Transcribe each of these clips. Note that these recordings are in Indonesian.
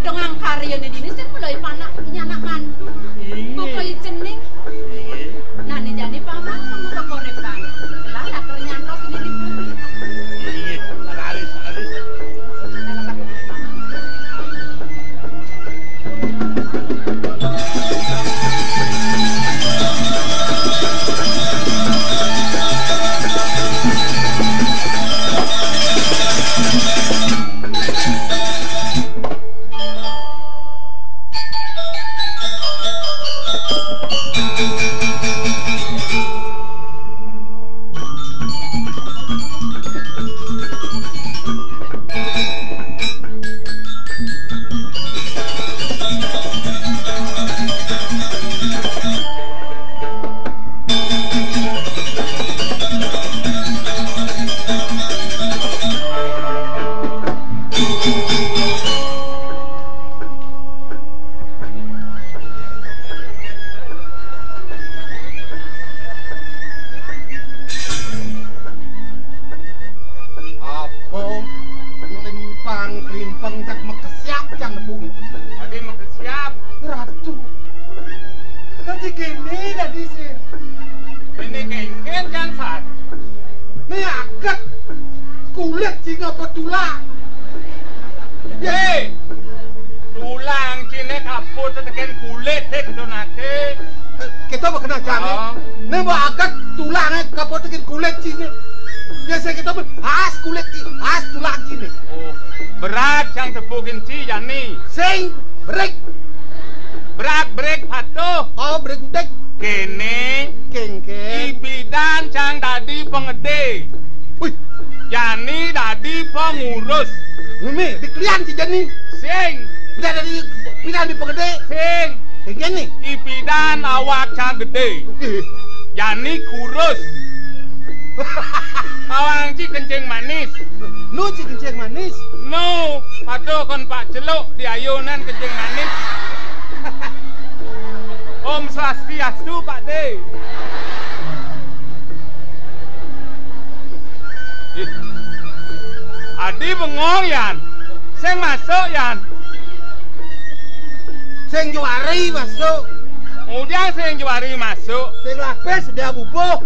dong angkarya nih dini sing mulai panak nyanak mandu. Pokoke jeneng. Nah nih jadi paman kamu kekorepan. Lah kernyantos ini diburi. Nggih, laris. Yani kurus. Awang ci kencing manis. Nu ci kencing manis. No, aduh kon Pak Celuk di ayunan kencing manis. Om Swastiastu Pak De. Adi bengong Yan. Sing masuk Yan. Sing juari masuk. Udah sing juari masuk. Sing lapis dia bubuh.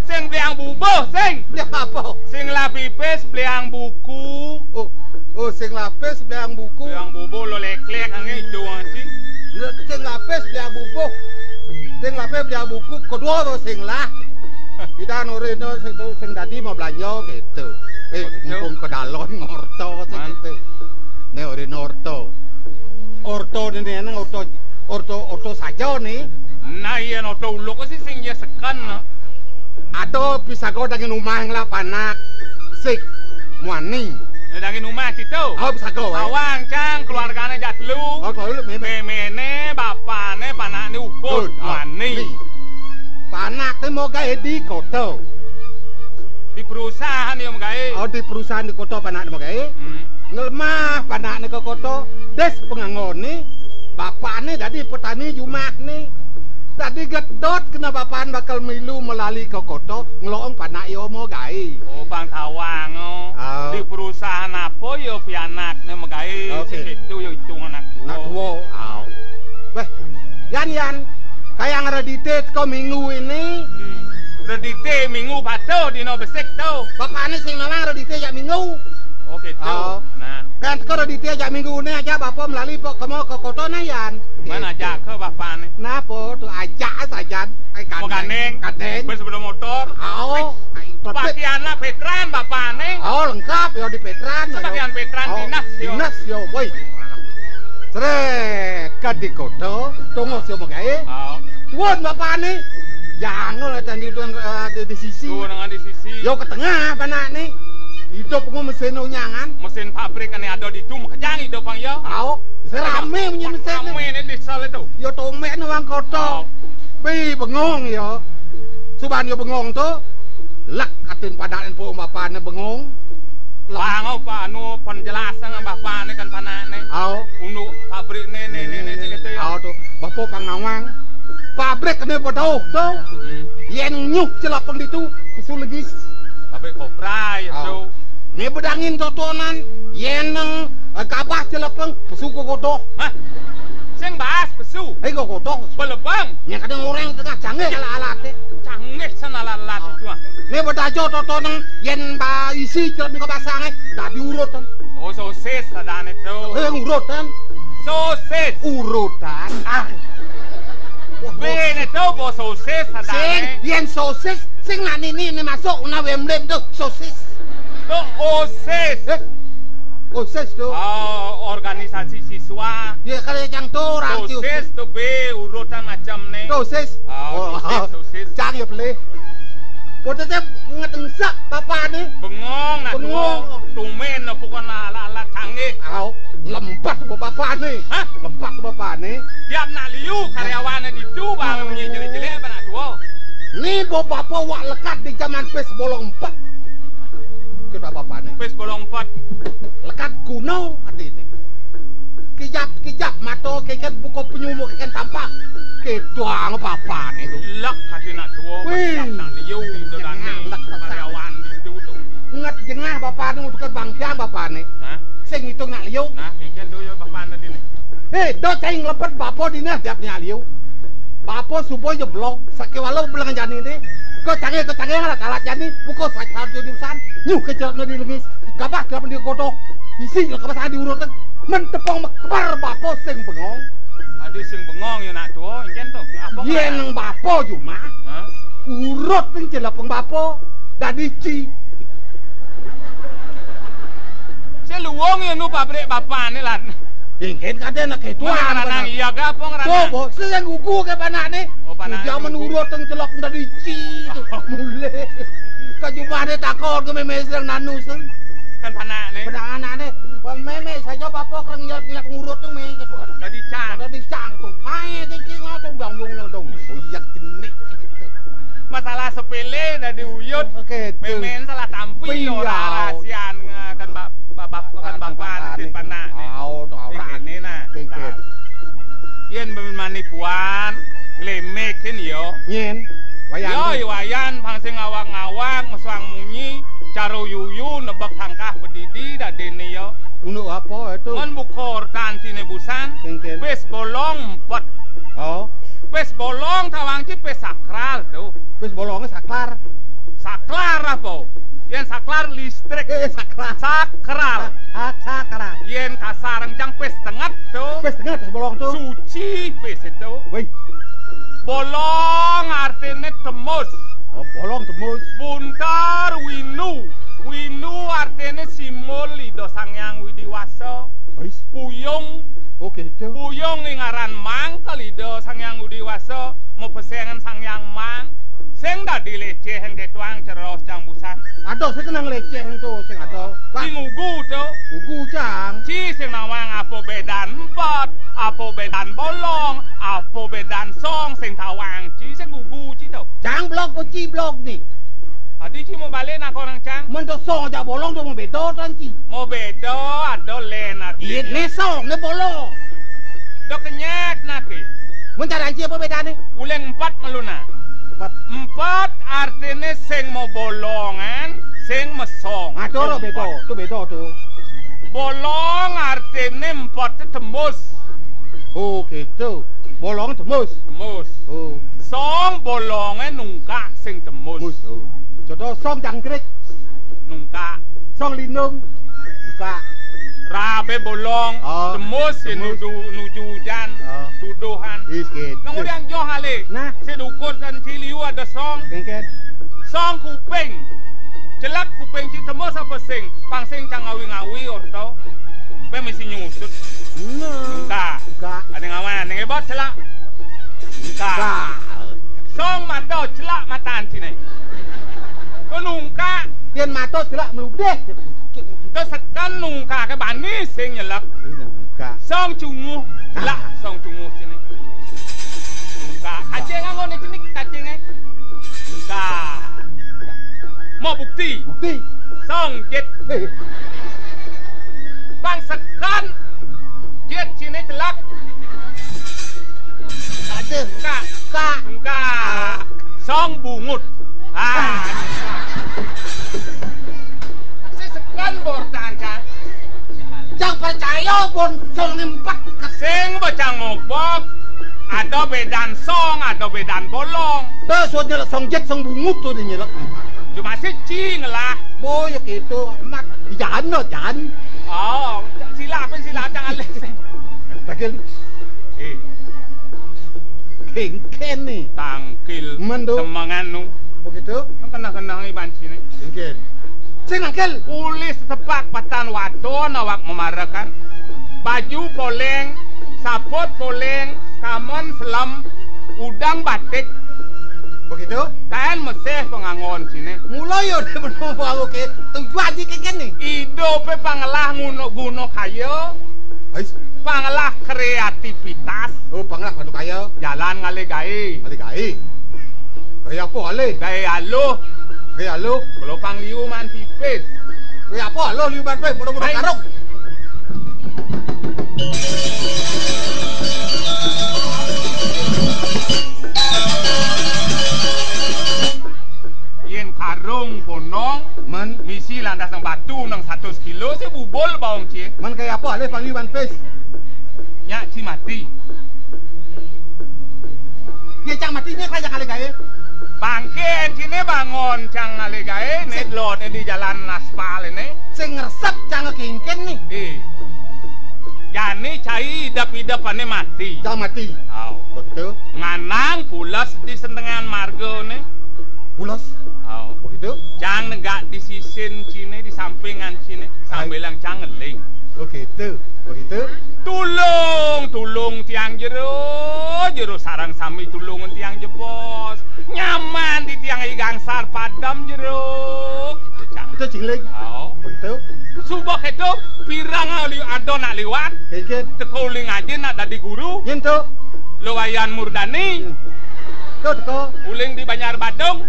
Sing beliang bubuh sing. Dia apa? Sing lapis beliang buku. Oh sing lapis beliang buku. Beliang bubuh lo leklek ange itu anjing. Sing lapis beliang bubuh. Sing lapis beliang buku kedua lo sing lah. Kita noreno sing tadi mau belanja gitu. Mumpung kedalon ngorto sing gitu. Ne ore norto. Orto ini nang orto saja nih. Nah iya orto uluk sih sing ya sekan. Atau bisa kau dangin rumah yang panak sik muani. Dangin rumah situ. Oh bisa kau. Awang cang keluargane jatlu. Oh kalau memene bapane panakne ukut muani. Panakne mau gawe di kota. Di perusahaan yang gawe. Oh di perusahaan di kota panakne mau gawe. Ngelemah panakne ke kota. Des pengangone bapakne dadi petani jumak nih. Tadi gedot kena bapaan bakal milu melalui ke kota ngeloong panak yo mau gawe. Oh Bang Tawang oh. Di perusahaan apa yo pianak ne magawe sing itu yo hitung anak tuwa. Weh, Yan kayak ngeredite kau minggu ini. Redite minggu pato dino besek to. Bapakne sing lanang redite ya minggu. Oh gitu. Nah, kan kalau di tiap minggu ini aja bapak melalui mau ke kota Nayan. Mana aja ke bapak nih? Napa tuh ajak saja. Mau gandeng, bersepeda motor. Oh, pakaiannya veteran bapak nih. Oh lengkap ya di veteran. Pakaian veteran dinas yo, boy. Seret ke di kota, tunggu sih mau gaya. Tuan bapak nih, jangan lah tadi di sisi. Tuh dengan di sisi. Yo ke tengah panak nih. Hidup nggak mesin unyangan. Mesin pabrik kan ada di tuh kejang hidup bang ya. Aw, serame punya mesin. Rame ini di sel itu. Yo tomek nuang kota. Bi bengong yo. Suban yo bengong tuh. Lek katin padaan po bapaknya bengong. Bang Pak anu penjelasan bapaknya kan panane. Aw, untuk pabrik nih gitu ya. Aw tuh, bapak pangawang. Pabrik ini pada tuh. Yen nyuk celapeng itu pesul legis. Pabrik kopra ya tuh. Ini bedangin totonan, yeneng, kodoh. Hah? Sing bahas besu. Kok kodoh. Belebang. Ya kadang orang tengah canggih alat-alatnya. Canggih san alat-alat itu. Ini betajo toto-toto yen ba isi celep niko pasangnya. Dah diurutan. Oh sosis sadane itu. Urutan. Sosis. Urutan. Bene itu bo sosis sadane. Yen sosis. Sing nak ini masuk. Una wemlem tuh. Sosis. Itu OSIS. OSIS tuh. Organisasi siswa. Ya kalau yang tuh orang OSIS tuh B urutan macam nih. OSIS. OSIS. Jangan ya beli. Potnya ngetengsak bapak nih. Bengong nak tuh. Tumen bukan ala-ala canggih. Lembat bapak nih. Hah? Lembat bapak nih. Tiap nak liu karyawannya itu bang jelek-jelek apa nak tuh. Nih bapak wak lekat di zaman PES bolong 4. Kita bapak nih. PES bolong 4. Lekat kuno ada ini. Kijap mata kikan buka penyumuk kikan tampak. Ketuang bapak nih tuh. Lek hati nak tuh. Nak liu itu dan karyawan itu tuh. Nget jengah bapak nih untuk bangkian bapak nih. Hah? Sing itu nak liu. Nah, kikan tuh ya bapak nanti nih. Do cing lepet bapak di nih tiap nih liu. Bapak subuh je blok, sakiwalau belang jani ini. Kau canggih alat jani, pukul sakit jurusan, nyuh kecelak di lengis, gabah kelapa di kodoh, isi kelapa diurutan, mentepong kebar bapak sing bengong. Adi sing bengong ya nak tuh, ingin tuh. Iya nang bapak cuma, urut yang celapeng bapak, dan dici. Saya luang ya nu pabrik bapak ni lah. Ingin kata nak ketua ranang iya gapong ranang. Bobo, saya gugu ke panak ni. Dia menurut yang celok dari ci tu. Mulai. Kajumah ni takor ke meme sedang nanu sen. Kan panak ni. Panak anak ni. Meme saja bapak kan ngeliat ngurut tu meme ke tu. Tadi cang tu. Mai kecil tu bangung yang tu. Buyak jenik. Masalah sepele dah diuyut. Meme salah tampi orang rahasian kan bapak si panak ni. Ini nah, yen manipuan, lemek kan yo. Yen, wayan, pangsing ngawang-ngawang, meswang munyi, caro yuyu, nebak tangkah pedidi, dah dene yo. Untuk apa itu? Ngon bukor tanti nebusan, pes bolong 4. Pes bolong tawangci pes sakral tuh. Pes bolongnya saklar. Saklar apa? Yen saklar listrik. Saklar. Sakral. Sakral. Yen kasar rencang pes tengah tuh. Pes tengah pes bolong tuh. Suci pes itu. Wih. Bolong artinya tembus. Bolong tembus. Buntar winu. Winu artinya simbol lido sangyang widiwasa. Puyung. Oke itu. Puyung ngaran mang kalido sangyang widiwasa. Mau pesengan sangyang mang. Sing dah dileceh yang ketuang ceros jang busan. Ada sing kenang leceh yang tu sing ada. Sing ugu tu. Ugu cang. Ci sing nawang apa bedan 4, apa bedan bolong, apa bedan song sing tawang. Ci sing ugu ci tu. Cang blok po ci blok ni. Adi ci mau balik nak orang cang. Mentok song aja bolong tu mau bedo tan ci. Mau bedo ada len arti. Iya ni song ni bolong. Do kenyak naki. Mencara ci apa beda ni? Uleng 4 meluna. 4 artinya sing mau bolongan, sing mesong. Itu beda tu. Bolong artinya 4 tembus. Oh gitu. Bolong tembus. Oh. Song bolongnya nungka sing tembus. Contoh song jangkrik. Nungka. Song linung. Nungka. Rabe bolong, tembus nuju hujan, tuduhan. Kemudian joh hale. Nah, sedukun dan ciliu ada song. Song kuping. Celak kuping ci tembus apa sing? Pangsing cang ngawi-ngawi orto. Pe mesti nyusut. Nungka. Ada ngawan, ngebot celak. Nungka. Song mata celak matan cine. Ko nungka. Yen mata celak meludeh. Có sạch căn nung cả cái bản ní sinh nhật lắm. Xong chung ngu. Lạ xong chung ngu chứ này. Nung cả. À chê ngang ngôn này chứ này. Cả chê ngay. Nung cả. Mọ bukti. Xong chết. Bang sạch căn. Chết chứ này chứ lắc. Nung cả. Xong bù ngụt. Kan bortan kan. Jangan percaya pun song empat Sing bacang mokbok. Ada bedan song, ada bedan bolong. dah so nyelak song jet song bungut tu dia nyelak Cuma cing lah. boy gitu mat jangan no jangan Oh, sila jangan leseng. bagel kengken nih Tangkil Mendo. semanganu. begitu Kena-kena iban sini. kengken sing angkel Pulis tepak patan wadon awak memarakan. Baju poleng, sapot poleng, kamon selam, udang batik. begitu Kan meseh pengangon sini. mulai yo dia menunggu oke tujuan di kengken nih Hidup pangalah nguno kayo, ais pangalah kreativitas, oh panglah padu kaya jalan ngale gae. ada gai kaya apa ale Gae alo, kaya lo kalau pangliu man pipis. kaya apa lo liuban pe mudah-mudah Hai. karung Yen karung ponong, man misi landas nang batu nang 100 kilo, saya bubol bawang cie. man kaya apa ale pang liuban pe Nyak ci mati. dia cang matinya kaya kali gaya Bangke sini bangun cang ngale gae, net lot di jalan aspal ini. sing ngeresep cang kengken nih Yani cai idap-idapane mati. cang mati Au. betul Nganang pulas di sentengan marga ne. pulas Au. begitu Cang negak di sisin sini, di sampingan sini, sambil yang cang ngeling. begitu begitu Tulung tiang jero sarang sami tulungan tiang jebos. Nyaman di tiang gangsar padam jero. Itu cang. itu cingling Au. begitu Subak itu pirang ado nak liwat. kengken Tekauling aja nak dadi guru. nyentuh Lowayan Murdani. tuh teko Uling di Banjar Badung.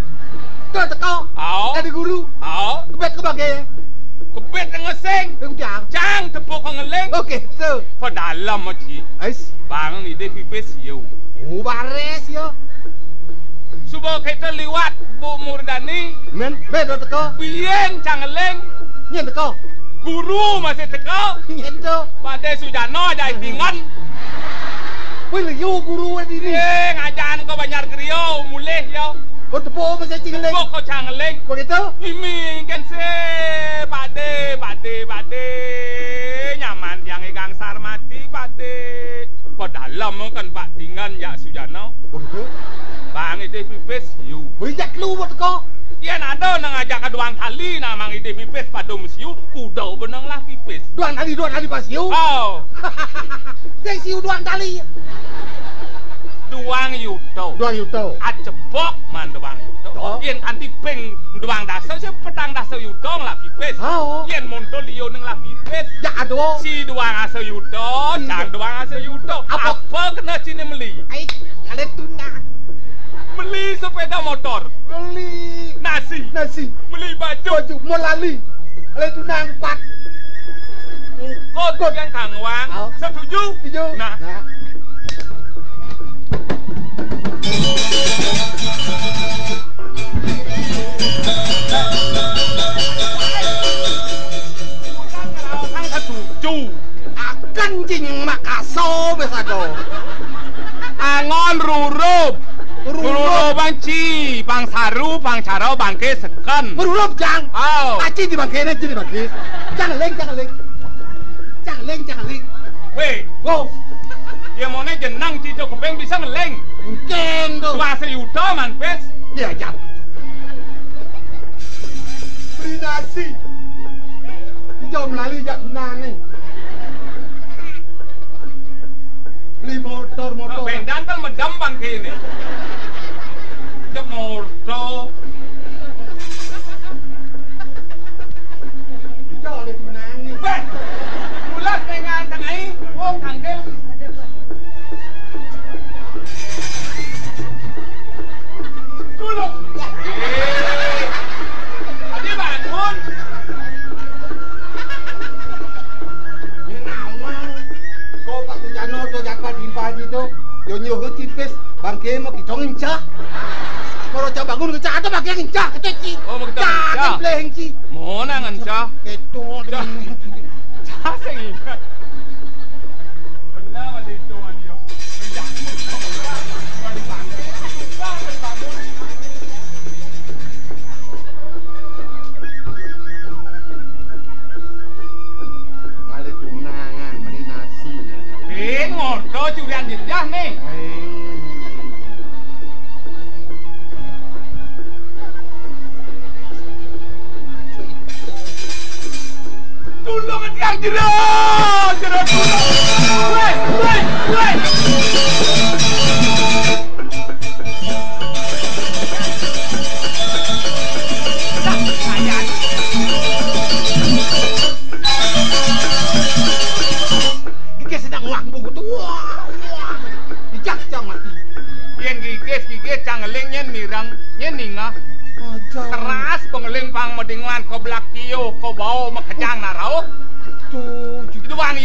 tuh teko Au. ada guru Au. kebet kebagai Kebet ngeseng. Yung jang Cang tepuk ngeleng. oke so Pedalam moci. ais Bang ni de pipis yo. bares yo Subak itu liwat Bu Murdani. men bedo teko Bien cang ngeleng. nyen teko Guru masih teka. nyentuh Pada Sujano jai tingan. wih liu guru di ni Ngajan ke Banjar Kriyo mulih yo. oh tepo masih cingling Tepuk ko cang ngeleng. begitu Imi kan se pade nyaman yang igang sar mati pade pedalam kan pak tingan ya Sujana begitu bang ide pipis yu bijak lu buat teko yan ada nang ajak kaduang kali namang ide pipis padung siu kuda benang lah pipis duan kali pas yu oh sing siu duan kali duang yuto duan yuto acepok man duang yuto Oh. yen kanti ping duang dasar se petang dasar yuto lah pipis oh yen monto liyo nang lah pipis ya aduh si duang asa yuto, cang duang asa yuto. Apa kena sini meli? ai kalian tunang Meli sepeda motor, beli nasi, nasi beli baju, baju mau lali kalian tunang 4 ukot yang kangwang. Oh. Setuju? hijau Nah. Ang setuju. akan cing makaso besado Angon rurup. Rurup banci, pang saru, pang carau, bangke seken. berurup jang Oh. aci di bangkene aci di bangkene jangan leng Weh, wow dia mau nih jenang cico kupeng bisa ngeleng. keng tuh Dua seyuto man pes. ya jang beli nasi hijau melali jak tunang nih beli motor Bendan kan medam bangke ini. Cek motor. hijau oleh tunang nih Weh, bulat dengan tengah ini. Wong tangkel. Tulung. Tadi bangun. ini nawang kau pak tujano tuh jakat di pagi tuh yo nyoh tipis bangke mau kita ngencah kalau cak bangun ngencah ada bangke ngencah kecil Oh, mau kita ngencah. pleh ngencah Mau nangan cah. keto Cah sing ingat. Ken ngoto curian jejah nih. Tulung tiang jeruk tulung. Woi. Gigit cangeling nyen ninga keras pengeling pang medingan ko blak kiyo ko bau makejang narau tuh duang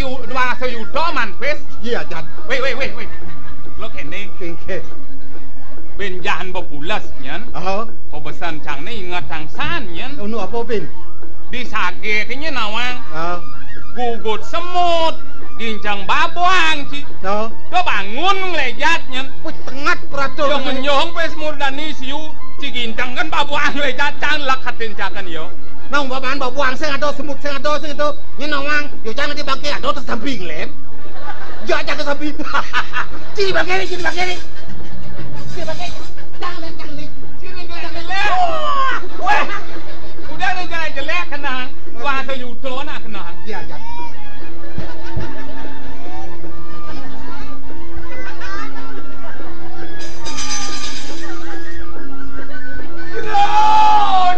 sayudo man pes iya jan wait lo kene ben jahan bopulas nyen ko besan cang ne ingat tang san nyen unu apa ben di sage kenye nawang gugut semut gincang babuang ci do bangun ngelejat nyen tengat peratur yo menyong pes murdani siu ci gincang kan babuang ngelejat cang lakatin cakan yo nang baban babuang sing ado semut sing ado sing itu nyenawang yo jangan dibagi ado tersamping lem ya jangan samping ci bagi jangan weh udah nih jelek kena wah sayudo nak kena iya ya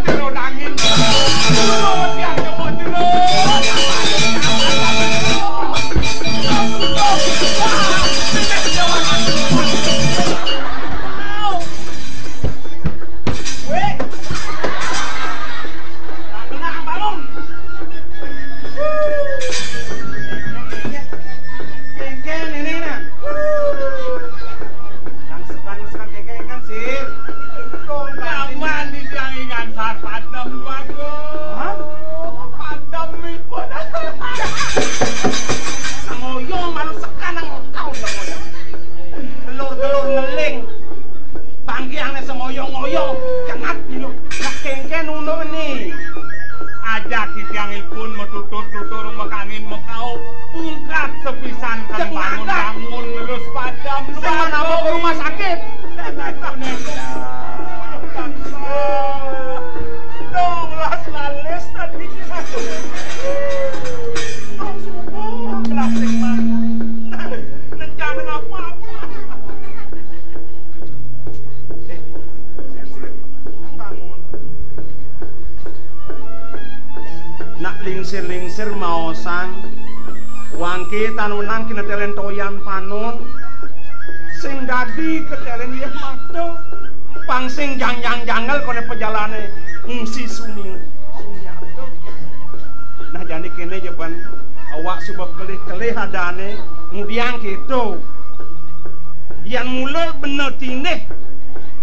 jeruk angin tiang jemot sepisan kan bangun terus padam mana mau ke rumah sakit dong las tadi plastik mah jangan apa-apa bangun nak lingsir mau sang wangke tanunang kina telen toyan panon sing dadi ketelen yeh makdo pang sing janggal kone pejalane ngsi suming sumiato nah jani kene jeban awak subah kelih hadane ngudiang gitu yang mulai bener tineh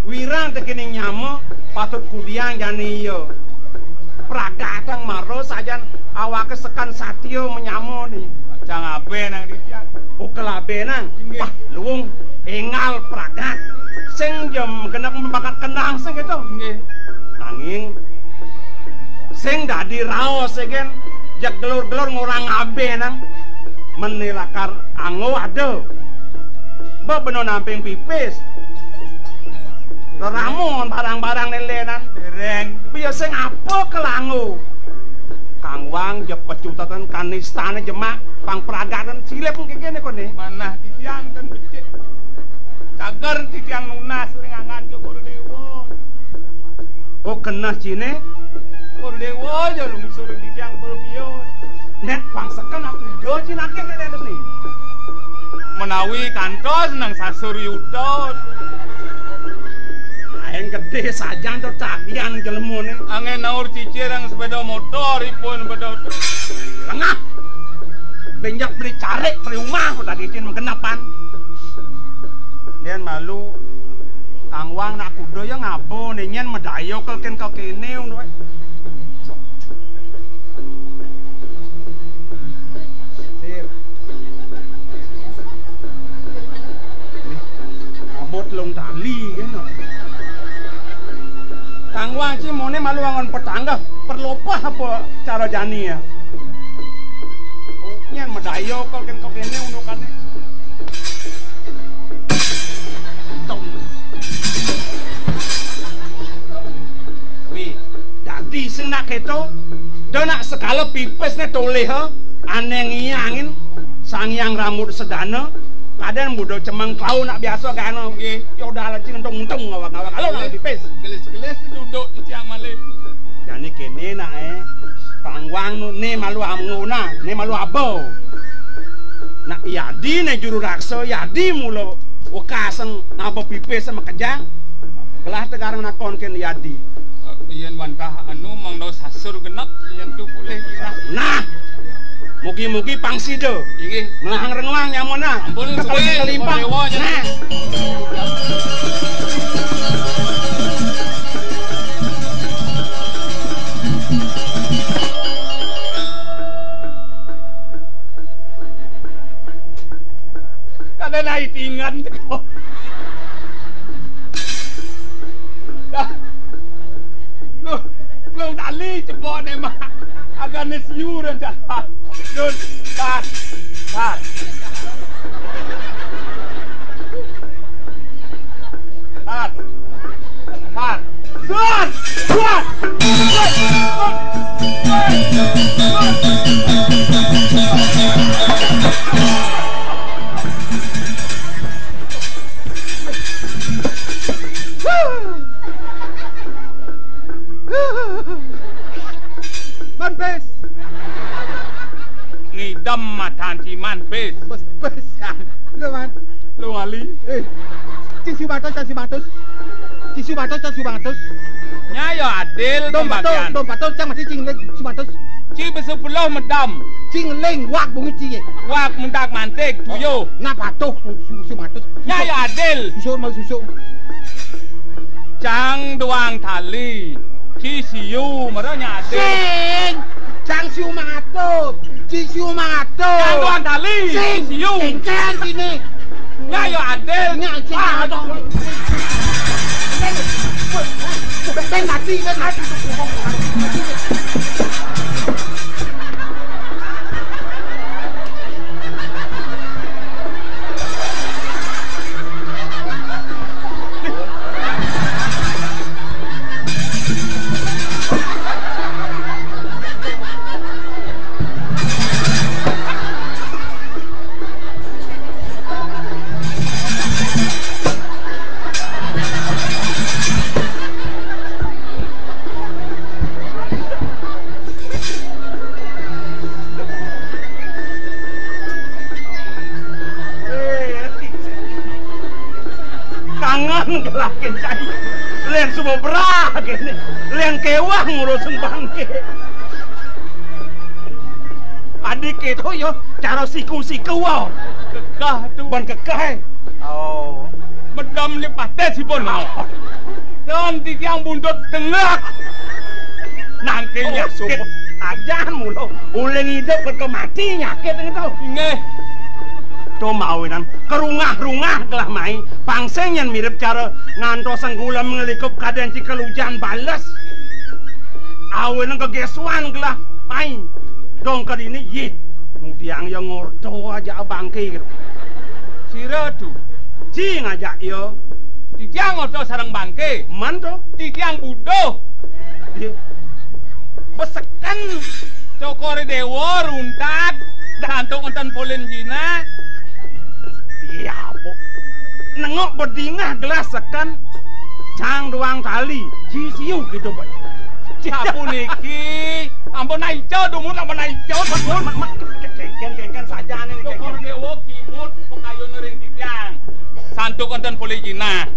wirang tekene nyamo patut kudiang jani yo pragatang maro sajan awak kesekan satyo menyamo nih jangan apa nang ditiang kelabe nang wah luwung engal pragat sing jam genep membakar kendang sing gitu nanging sing dadi raos segen jak gelur-gelur ngurang abe nang menilakar ango ado ba beno namping pipis raramon barang-barang lelenan dereng biar sing apa kelango Kang Wang jepet cutatan kanistane jemak pang peragatan silep mungkin kene kone manah titiang dan becik cager titiang nunas lengangan ke Kordewo oh kena cine Kordewo aja lu ngisurin titiang berbion net pang seken aku jo cinake kene nih menawi kantos nang sasur yudot yang gede saja tuh cagian jelmune angin naur cicir yang sepeda motor ipun bedot lengah benjak beli carik beli rumah tadi cin menggenapan dan malu Kang Wang nak kudo ya ngabo nenyen medayo kelken kau kene undoi sir nih abot long tali kan Kang Wang ci mone malu wangon petangga perlopah apa cara jani ya nyen medayo kok kene undukane pipesnya toleh aneh ngiyangin sangyang rambut sedana kadang muda cemang kau nak biasa kan ya udah lah cing untung ngawak-ngawak kalau nak pipes Gelis-gelis duduk di tiang malih. jadi kene nak tangwang nu ne malu amnguna ne malu abo nak yadi ne juru raksa yadi mulo wakasan napa pipes sama kejang kelah tegarang nakon ken yadi Yen wantah anu mangno sasur genep yen tu boleh kira. nah mugi-mugi pangsido Inggih. melahang renguang nyamona Ampun suwe kelimpang dewa nya. nah Kada naik tingan teko. Lu dali cepot ne mah. Agan siu dan jalan. Nun, tat. Tat. Tat. Tat. Tat. Tat. Man pes. Ngidam matan ciman pes. Pes ya. Udah man. Lu ngali. Tisu batos. Nya yo adil pembagian. Dom batos cang mati cing leng tisu batos. Ci besepuluh medam. Cing leng wak bungi cie. Wak mentak mantek tuyo. Na batos tisu batos. Nya yo adil. Susu. Cang doang tali. Ci siu merenya adil. Sing. Cang siu mato. Ciu mato. Cang doang tali. Sing. Ci siu. Engkel sini. Nya yo adil. Nya cing mato. Ben mati. Gelakin cai lian semua berah gini lian kewah ngurusin bangke adik itu yo cara siku-siku wow Kekah tu. ban kekeh oh Medam ni patet si pun. Dan tiang buntut tengah. Nangke nyakit. Ajan mulu uleng hidup berkemati nyakit itu Ngeh. to mawinan kerungah-rungah gelah mai pangseng yang mirip cara ngantosan gula mengelikup kaden cikal hujan balas awen kegesuan gelah mai dong ke ini yit mudiang yang ngorto aja bangke gitu Sira tu. ci ngajak yo Di tiang ngorto sarang bangke. man to Di tiang budo. besekan Cokore dewa runtat. Dantuk enten polin jina. iya po nengok berdingah gelas sekan cang doang kali siu gitu pak Sapu niki. Ampun naico dumut ampun naico. Kengken saja nih Cokore dewa kimut pekayun ring di tiang. Santuk enten polin jina.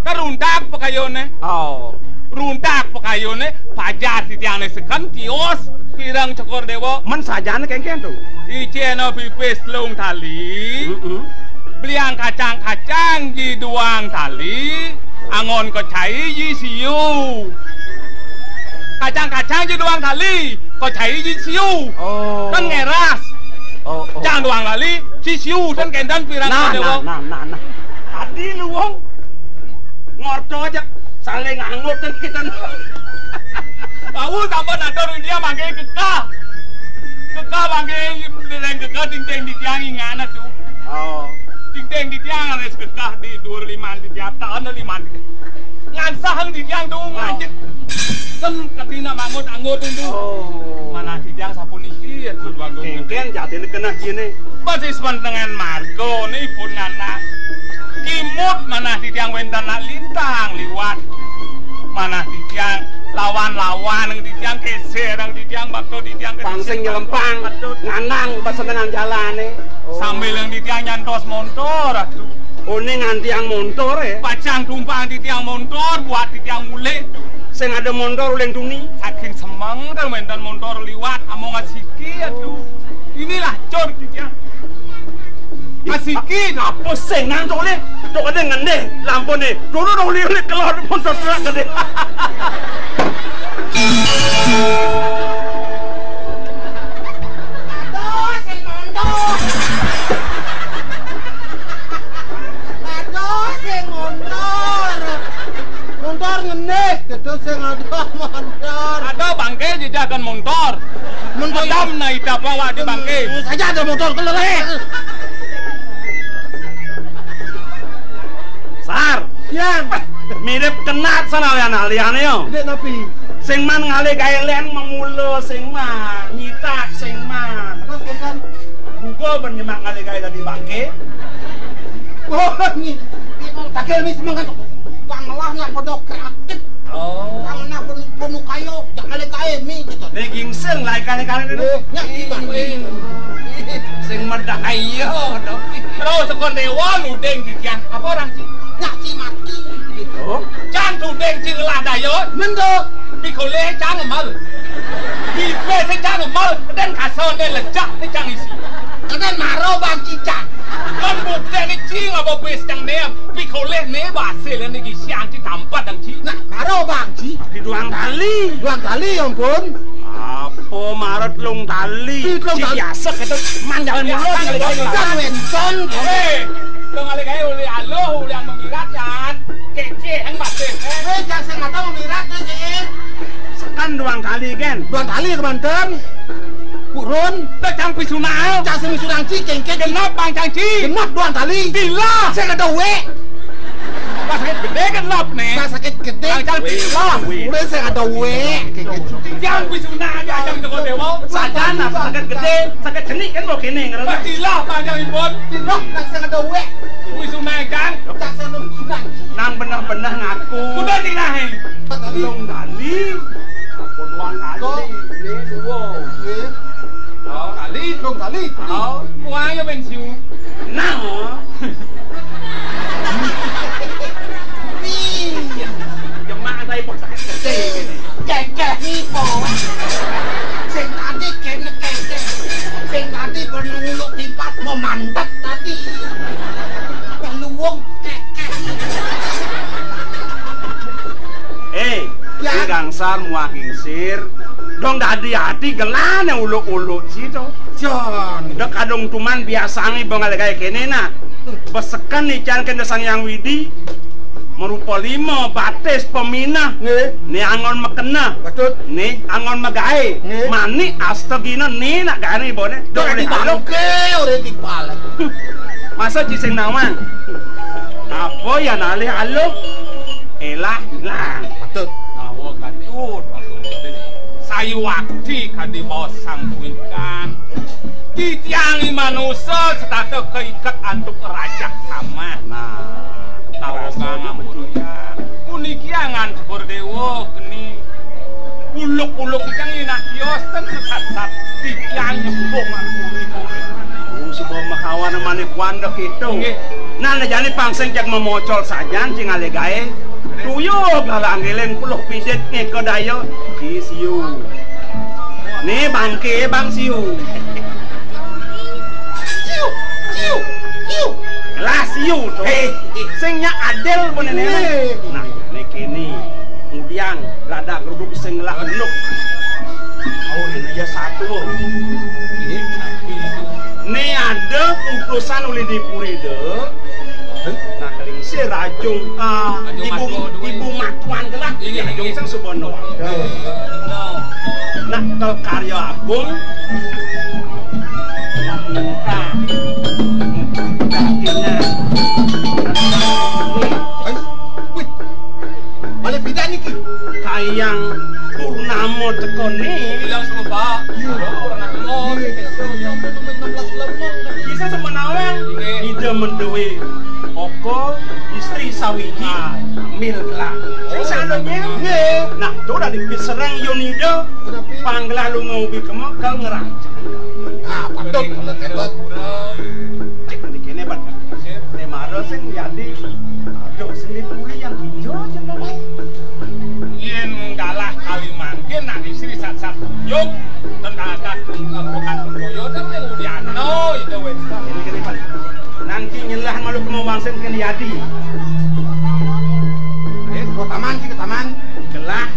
Teruntak pekayune. oh Runtak pekayune pajar di tiang sekan tios. Pirang cokor dewa. men saja nih kengken tuh Iceno pipis lung tali. Beliang kacang-kacang di duang tali. Angon kecai di siu. Kacang-kacang di duang tali. Kecai di siu. oh Kan ngeras. oh Cang duang tali. Si siu dan kendan pirang dewa. nah tadi lu wong ngorto aja saling angut dan kita Tahu tambah nator dia mangke kekah. Kekah mangke dereng kekah ting-ting di tiang ingana tuh. oh Ting-ting di tiang anes kekah di 25 di tiap tahun 5. Ngan sahang di tiang tuh ngajit. Kan ketina mangut-angut itu. oh Mana di tiang sapu maksud wagung. Kengken jatine kena kene. Pasti sepentengan margo nih pun nganak. Kimut mana titiang wendan nak lintang liwat. Mana titiang lawan-lawan yang titiang keser yang titiang bakto titiang Pangsing nyelempang nganang pesenengan jalane. Sambil yang titiang nyantos motor atuh. Oh ini nganti yang motor ya? Pacang tumpang titiang motor buat titiang mulai. Sing ada motor uleng tuni. Saking semang kan wendan motor liwat among asiki atuh. Inilah cor titiang. Asiki apa sing nang tole? Tok ada ngene lampune. Dono dong lirik keluar motor truk gede. Motor ngenek, itu sing ada motor. Ada bangke jajakan motor. Mondam na ita bawa di bangke. Saja ada motor keleleh. Sar, Yang mirip kenat sana lian-liane yo. Dek napi. Sing man ngale gawe len memulo sing man, nyitak sing man. Terus kan Buko ben nyemak ngale gawe tadi bangke. oh ni takil mis mangan pangalah nak podok kreatif. Oh. Kang nak penuh kayo, jangan le kae mi gitu. Nek gingseng lah kali-kali ini. Nyak tiban. Sing medak ayo dong. Terus sekon dewa nudeng titiang. Apa orang sih? Nyak si mati gitu. Oh. Cang nudeng cinglah dayot. Mendok. Pikole cang mal. Pipe se cang mal dan kason dan lecak ni cang isi. Kanan maro bang cicak. Kan bukti ni cing apa bes cang nem. Pikole ne bahasa le ni siang ci tampat dang ci. Nah, maro bang ci. Di duang tali. Duang kali ya ampun. Apa maret lung tali? Di lung tali. Biasa kata manjalan mulut kali-kali. Kan wenton. Eh, dong ale gaya oleh alo yang memirat kan. Kece hang bahasa. Jangan saya nggak tahu mirat sih. Sekan duang kali kan. Duang kali ke Banten. Purun. Tak cang pisuna. Jangan semi surang ci kengket. Genap bang cang ci. Genap duang kali. Bila. Saya nggak tahu we. Pas sakit gede kan lop nih. Saya sakit gede. Bang cang bila. Udah saya nggak tahu we. Cang pisuna aja cang teko dewa. Sajana sakit gede, sakit jenik kan kok kene ngerti. Bila bang cang ibon. Tidak, saya nggak tahu we. Pisuna cang. Jangan saya nunggu surang. Nang bener-bener ngaku. Udah dinahe. Lung tali. Apa duang kali? Ini dua. Oh, kali. Duang kali. Oh, uangnya bensiu. Nah. Jemaah saya pun sakit gede gini. Kekeh nih po. Sing tadi kene kekeh. Sing tadi penuluk timpat mau mantap tadi. Peluang kekeh. Ya. Gangsar muak gingsir. Dong dadi hati gelane uluk-uluk situ. Jon. Dek kadung tuman biasa nih bang kayak kene na. Besekan nih can kena sang yang widi. Merupa 5 batis peminah. Nih angon mekena. Betul. Nih angon magae. Mani astagina nih nak gani bone. Udah dibangke, udah dibalik. Masa cising nawang. Apa ya nali aluk? Elah hilang. Betul. Awak katut. Saya waktu kadi bos sangkuikan. Titiangi manusia setata keikat antuk raja sama. Nah. Tawagan amuduya. Unikiangan seperdewo kini. Uluk-uluk yang ina kios dan kesat-sat. Titiang nyembong aku. Si bawa makawan namanya kuandok itu. Nah, jadi pangseng jak memocol saja cing ale gae. Tuyo galanggeleng puluh pidet ke dayo di siu. Nih bangke bang siu. Siu. Lah siu tuh. Singnya adel pun nenek. Nah, nih kini. Kemudian lada geruduk sing lah uluk. Oh, ini aja satu. Nih ada putusan oleh dipuride. Nah, keling si rajung ibu matuan gelap ini rajung sang subono. Nah, tel karya agung minta kakinya. Wih, balik beda nih ki. Kayang purnamo teko nih. Bilang sama Pak. ada mendewe oko istri sawiji mil gelah sing salonnya nah itu udah diserang Yonido panggelah lu ngobi kemak kau ngerancang patut ketut cek nanti kene bat ini maro sing jadi aduh sendiri puli yang hijau aja dong yen galah kali mangkin nak istri sat-sat yuk tenaga bukan koyo dan ngudiano itu wes kene bat nanti nyelah malu mau wangsen kene yadi ke taman sih ke taman gelah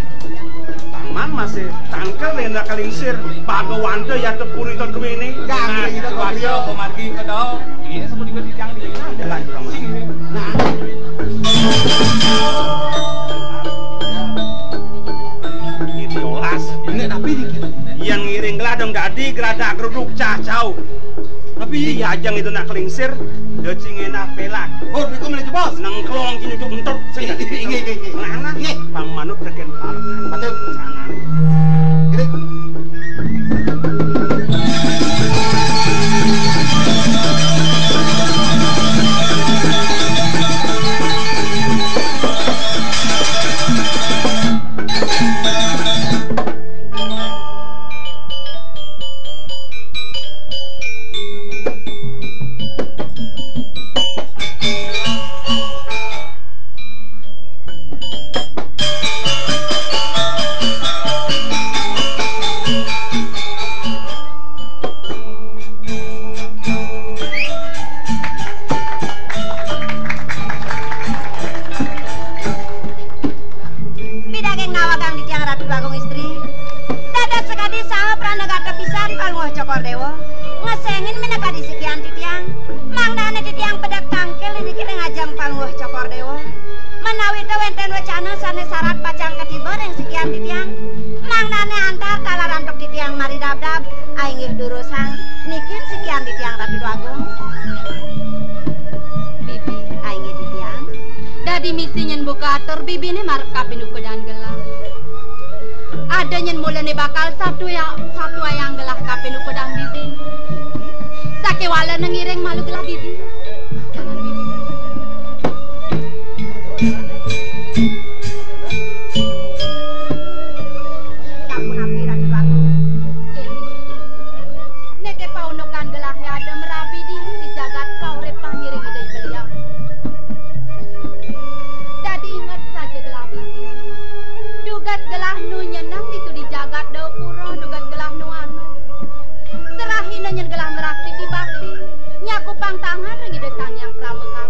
taman masih tangkel yang kalingsir bagawante ya tepuri itu dua ini nah kita wajo pemargi ke do ini sebut juga di jang di jalan kurang nah idiolas ini tapi dikit yang ngiring geladong dadi geradak geruduk cacau tapi ajang itu nak kelingsir dia cingena pelak oh itu mulai bos nang kelong kini cuk entot sing mana pang manut teken palengan patut sana gini bakal satu yang gelah kapenu pedang bibi sake wala nengiring malu gelah bibi jangan bibi sampun ampiran bagu neke paunokan gelah ya ada merabi diri di jagat kau repah ngiring ide beliau jadi ingat saja gelah bibi dugat gelah nu nyenang itu di jagat dau pura dugat gelah nu anu terahin nyen gelah ngerakti di bakti nyaku pang tangan rengi desang yang pramuka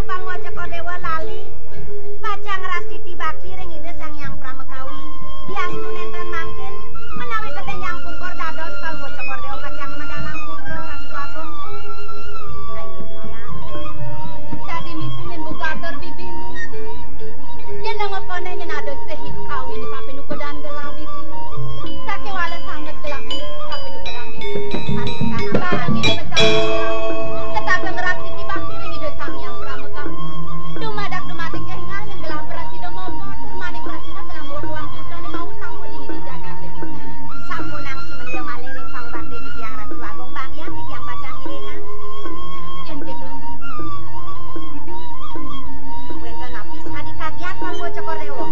Pangwaca Kodewa lali baca ngeras titi bakti ring ide sang yang pramekawi diastu nenten mangkin menawi keten yang pungkur dados Pangwaca Kodewa kacang medalang putra Ratu Agung. Ayo ya. Jadi misunin bukator bibimu. Yen ngokone yen ada sehit kawin di kape nukodan gelang bibi. Sake wala sangat gelang kape nukodan bibi. Hari kana Barang ini besar gelang. Tetap ngeras titi bakti ring ide sang yang pramekawi. Dumadak-dumadik engal yang gelah berasi do momo turmaning berasina gelang uang putra ni mau sampo dini di Jakarta bisa. sampunang semendio malih ring pangbakti di tiang Ratu Agung Bang yang di tiang pacang iringan. Yen gitu. Bibi, Wenten napis adi kagiat Pangwaca Kodewa.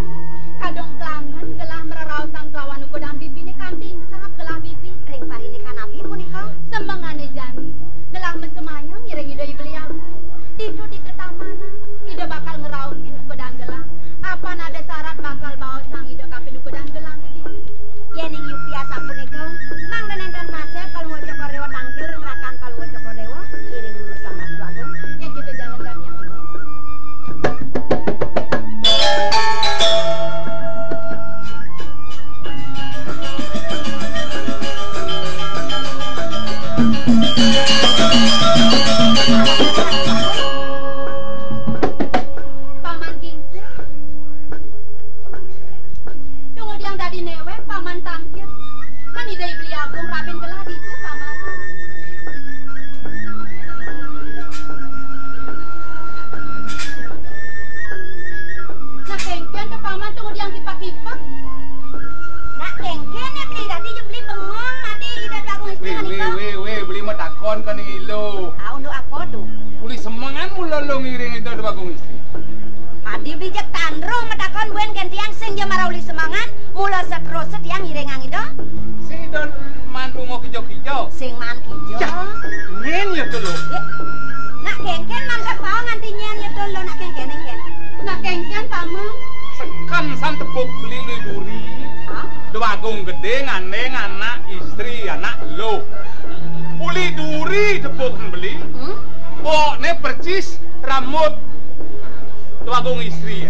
kadang kelangan gelah merarausan kelawan ukodan bibi ni kanting sahab gelah bibi. Ring parini kanapi punika. Sembangane jani gelang mesemayang ireng ide beliau tidur di ketamana ide bakal ngeraungin ukodan gelang apa nada syarat bakal bawa sang ide kapin ukodan gelang Yening yuk biasa punika mang nenten pacet Pangwaca Kodewa tanggil ring rakan Pangwaca Kodewa iring dulu sang Ratu Agung. yang kita jalankan yang Paman Kingse tunggu diang tadi newek paman tangkir kan ide beli agung rabin gelah di itu paman nah kengken ke paman tunggu diang kipak-kipak Nak kengken ya beli tadi je beli bengong mati ida Agung istri menika. beli mah takon kan ilo. Ah untuk apa tuh? Uli semangan mula lo ngiring itu ada bagung istri. Adi beli je tandro metakon buen gentiang sing je marauli semangan mula seterus setiang irengang itu. Si don mandu mau kijo-kijo. Sing man kijo. Ngen ya tuh lo. Ya, nak kengken mangkat pao nganti nyen ya tuh lo nak kengken. nah kengken paman Sekan san tepuk beli lu duri. Hah? Dua bagung gede ngandeng anak istri anak lo. Uli duri tepuk beli. Hmm? Oh, ne percis rambut dua bagung istri.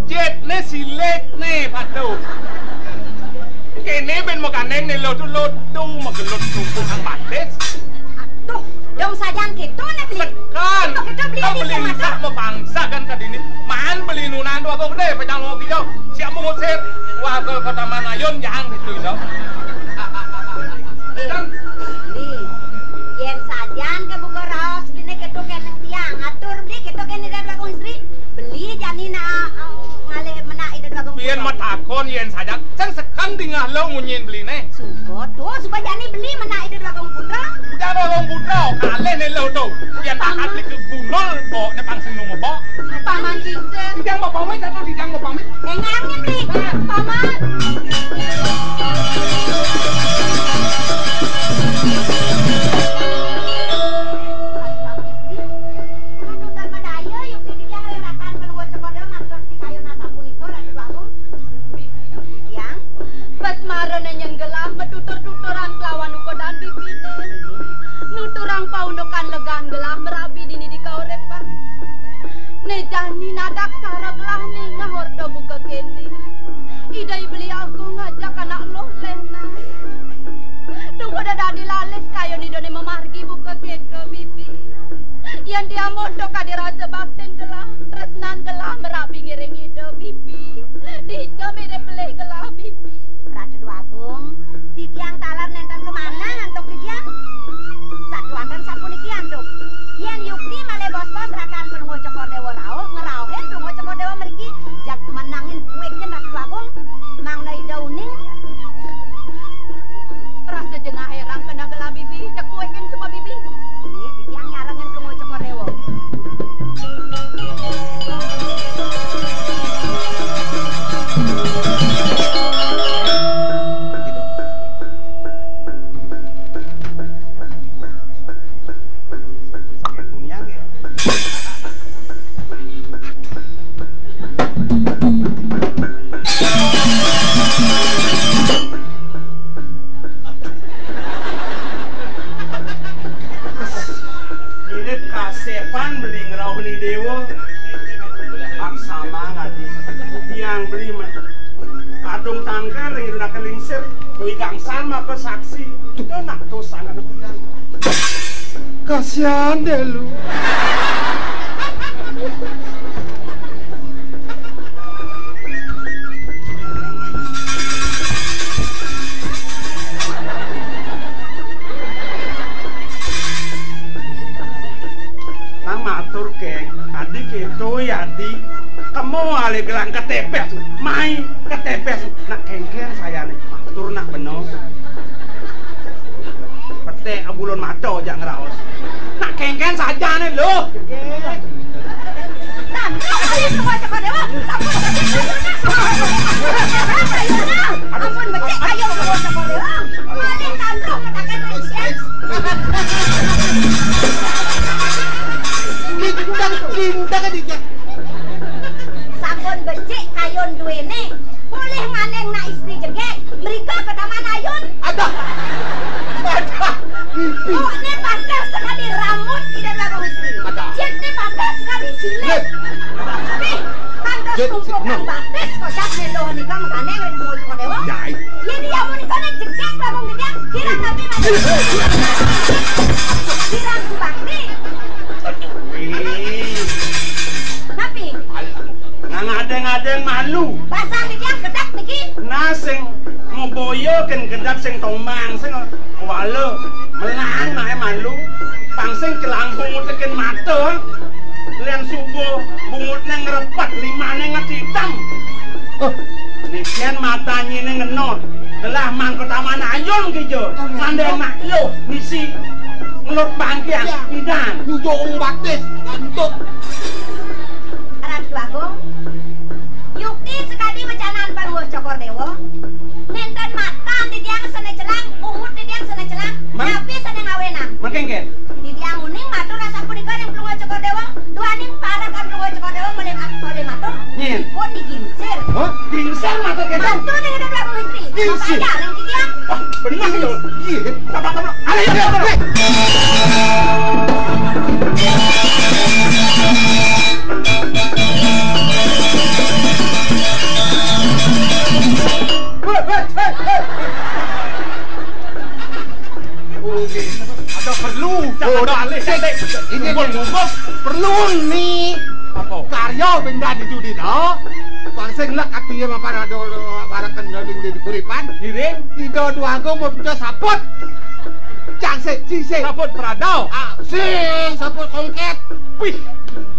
Jet ne silet ne patu. Kene ben mau kaneng ne lo tuh mau gelut numpuk ang bates. Atuh, dong sajan gitu nih beli. Sekan, Untuk kita beli kau di beli sama sak mau bangsa kan kadini. Man beli nunan dua bagung gede pecah mau kijau. Siap mau ngusir. Wah ke kota Manayon yang itu itu. Beli. Yen sajan ke buka raos beli ketuk keneng tiang. Atur beli ketuk keneng ida Agung istri. Beli jani na ngale mena ida Agung. Pian mah takon yen saja. Can sekan tinggal lo ngunyin beli ne. Suko tuh supaya jani beli mena ida Agung putra. Udah orang buta, kalian ne lo tuh. Pian takat li ke gunol bo ne pangsing numo bo. paman Kingse Dijang mau pamit atau dijang mau pamit? Engangnya beli. paman Panutan medaya yuk di dia renakan Pangwaca Kodewa matur di kayu nasa punika Ratu Agung. Yang pas marane yang gelah metutur-tuturan kelawan ukodan bibine nuturang paundukan legan gelah merabi dini di kaurepan nejani nadak sara gelah nih ngahor Dewa paksama ngadi yang beli kadung tangga ring runa kelingsir doi gangsal maka saksi itu nak dosa anak pedang Kasihan deh lu. matur keng adik itu ya di kamu ale gelang ketepes mai ketepes nak kengkeng saya nih matur nak bener pete abulon mato jangan raos nak kengkeng saja nih loh ampun becek ayo bawa sekolah malih tanduk katakan Aisyah Cinta kan dia. Sampun becik kayon duwene boleh nganeng nak istri jegek mereka ke taman ayun Ada. oh ini pakai sekali rambut tidak belakang istri Ada. jet ini pakai sekali silet nih kantor Jet, tumpuk no. kang batis kodak neloh nikah menganeng ring tunggu suka dewa Jai. ini dia mau nikah nek jegek belakang gedek kirang tapi mati kirang subakti tapi ngadeng-ngadeng malu pasang di tiang gedak niki nasing ngoboyo ken gedak sing tombang sing wale melang nae malu pangsing kelang bungut ken mata lian subuh bungut neng ngerepat limane ngetitam nikian matanya neng ngenot gelah mangko taman ayun kijo ngandeng nak yo misi ngelot bangkian idan Ujung batis ngantuk. Ratu Agung yukti sekali becanaan paruh cokor dewa nenten matan di tiang sana celang umut di tiang sana celang tapi sana ngawenang makengken di tiang uning matur rasa punika yang pelunga cokor dewa dua ning parakan pelunga cokor dewa melem akode matur nyen pun diginsir hah dingsel mata kita bantu dengan ada belakang istri Ginsir? apa aja yang di tiang benar yo Iya. tabrak ale Ada perlu jangan ada alih cantik. Ini perlu nih. Apa? Karya benda di dino. Pangsing lek atiye para kendali di kuripan. Hiring Tidak dua aku mau bisa saput. Cangse cise. sabut peradau. Ah, saput kongket. Wih,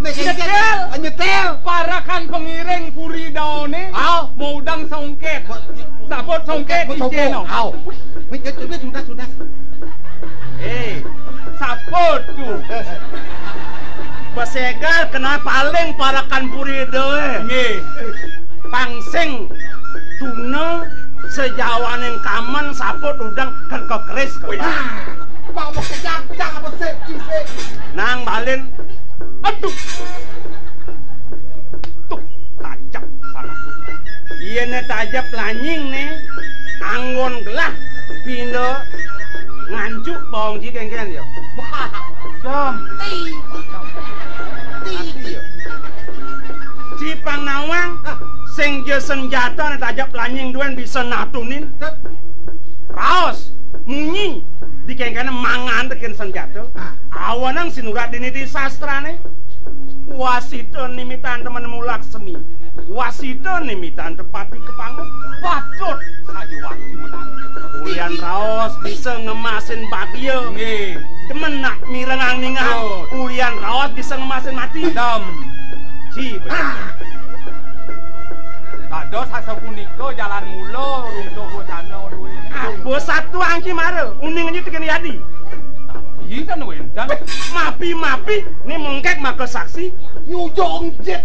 Nek Nyetel. Nyetel. parakan pengiring puri daone. Au. Mau udang songket. Sabut songket di channel. Au. Sudah. Sabut tuh. Besegal kena paling parakan puri dewe Nggih. pangsing tuna sejawaning kaman saput udang kekeris Mau kejar apa sih cise. nang balin aduh tuh tajak sana tuh iya ne tajak lanying ne anggon gelah pino nganjuk bawang jikeng-keng ya Jam. Cipang nawang sing je senjata ne tajak lanying duen bisa natunin raos munyi dikengkene mangan teken senjata awanang sinurat dini di sastrane wasita nimitan temenmu Laksmi wasita nimitan tepati kepangut patut sayu waktu menang ulian raos bisa ngemasin bagyo Nggih. demen nak mirengang ningal ulian raos bisa ngemasin mati Dam. si Dados asa punika jalan mula runtuh wacana duwe. apa satu angki mare uning aja tekan yadi Iya kan wendan. mapi ni mengkek maka saksi Nyujong jet.